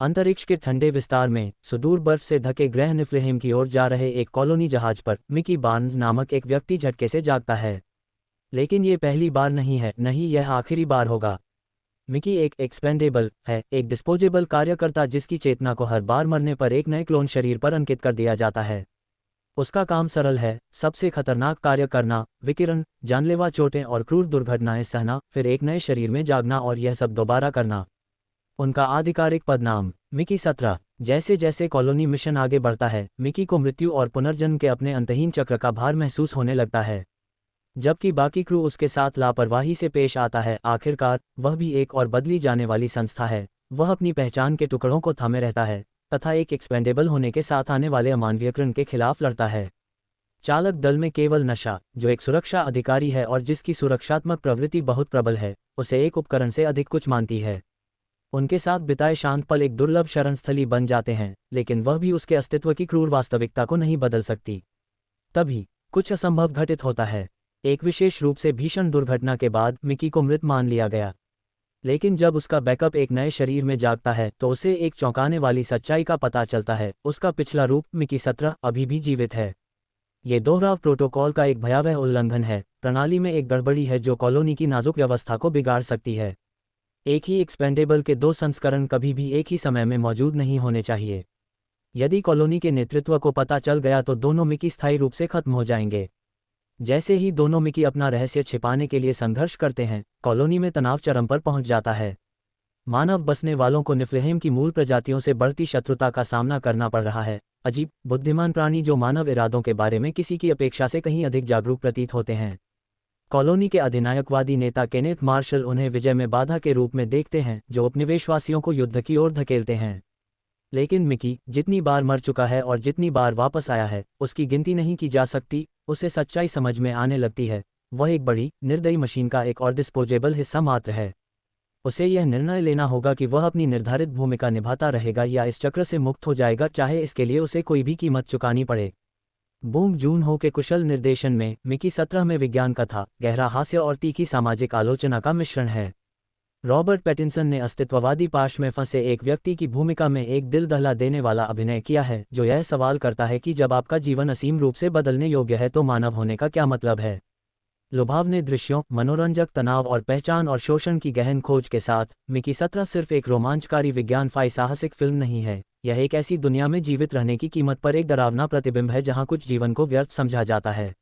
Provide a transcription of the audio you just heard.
अंतरिक्ष के ठंडे विस्तार में सुदूर बर्फ से ढके ग्रह निफ्लहेम की ओर जा रहे एक कॉलोनी जहाज पर मिकी बार्न्स नामक एक व्यक्ति झटके से जागता है। लेकिन ये पहली बार नहीं है, नहीं यह आखिरी बार होगा। मिकी एक एक्सपेंडेबल है, एक डिस्पोजेबल कार्यकर्ता जिसकी चेतना को हर बार मरने पर एक नए क्लोन शरीर पर अंकित कर दिया जाता है। उसका काम सरल है, सबसे खतरनाक कार्य करना, विकिरण, जानलेवा चोटें और क्रूर दुर्घटनाएं सहना, फिर एक नए शरीर में जागना और यह सब दोबारा करना। उनका आधिकारिक पदनाम मिकी 17। जैसे जैसे कॉलोनी मिशन आगे बढ़ता है, मिकी को मृत्यु और पुनर्जन्म के अपने अंतहीन चक्र का भार महसूस होने लगता है। जबकि बाकी क्रू उसके साथ लापरवाही से पेश आता है, आखिरकार वह भी एक और बदली जाने वाली संस्था है। वह अपनी पहचान के टुकड़ों को थामे रहता है तथा एक एक्सपेंडेबल होने के साथ आने वाले अमानवीयकरण के खिलाफ लड़ता है। चालक दल में केवल नशा, जो एक सुरक्षा अधिकारी है और जिसकी सुरक्षात्मक प्रवृत्ति बहुत प्रबल है, उसे एक उपकरण से अधिक कुछ मानती है। उनके साथ बिताए शांत पल एक दुर्लभ शरणस्थली बन जाते हैं, लेकिन वह भी उसके अस्तित्व की क्रूर वास्तविकता को नहीं बदल सकती। तभी कुछ असंभव घटित होता है। एक विशेष रूप से भीषण दुर्घटना के बाद मिकी को मृत मान लिया गया, लेकिन जब उसका बैकअप एक नए शरीर में जागता है तो उसे एक चौंकाने वाली सच्चाई का पता चलता है। उसका पिछला रूप मिकी 17 अभी भी जीवित है। ये दोहराव प्रोटोकॉल का एक भयावह उल्लंघन है। प्रणाली में एक गड़बड़ी है जो कॉलोनी की नाजुक व्यवस्था को बिगाड़ सकती है। एक ही एक्सपेंडेबल के दो संस्करण कभी भी एक ही समय में मौजूद नहीं होने चाहिए। यदि कॉलोनी के नेतृत्व को पता चल गया तो दोनों मिकी स्थायी रूप से खत्म हो जाएंगे। जैसे ही दोनों मिकी अपना रहस्य छिपाने के लिए संघर्ष करते हैं, कॉलोनी में तनाव चरम पर पहुंच जाता है। मानव बसने वालों को निफ्लहेम की मूल प्रजातियों से बढ़ती शत्रुता का सामना करना पड़ रहा है। अजीब, बुद्धिमान प्राणी जो मानव इरादों के बारे में किसी की अपेक्षा से कहीं अधिक जागरूक प्रतीत होते हैं। कॉलोनी के अधिनायकवादी नेता केनेथ मार्शल उन्हें विजय में बाधा के रूप में देखते हैं, जो उपनिवेशवासियों को युद्ध की ओर धकेलते हैं। लेकिन मिकी जितनी बार मर चुका है और जितनी बार वापस आया है, उसकी गिनती नहीं की जा सकती। उसे सच्चाई समझ में आने लगती है, वह एक बड़ी निर्दयी मशीन का एक और डिस्पोजेबल हिस्सा मात्र है। उसे यह निर्णय लेना होगा कि वह अपनी निर्धारित भूमिका निभाता रहेगा या इस चक्र से मुक्त हो जाएगा, चाहे इसके लिए उसे कोई भी कीमत चुकानी पड़े। बूंग जून हो के कुशल निर्देशन में मिकी 17 में विज्ञान कथा, गहरा हास्य और तीखी सामाजिक आलोचना का मिश्रण है। रॉबर्ट पैटिंसन ने अस्तित्ववादी पाश में फंसे एक व्यक्ति की भूमिका में एक दिल दहला देने वाला अभिनय किया है, जो यह सवाल करता है कि जब आपका जीवन असीम रूप से बदलने योग्य है तो मानव होने का क्या मतलब है। लुभावने दृश्यों, मनोरंजक तनाव और पहचान और शोषण की गहन खोज के साथ मिकी 17 सिर्फ एक रोमांचकारी विज्ञान फाई साहसिक फिल्म नहीं है। यह एक ऐसी दुनिया में जीवित रहने की कीमत पर एक डरावना प्रतिबिंब है जहां कुछ जीवन को व्यर्थ समझा जाता है।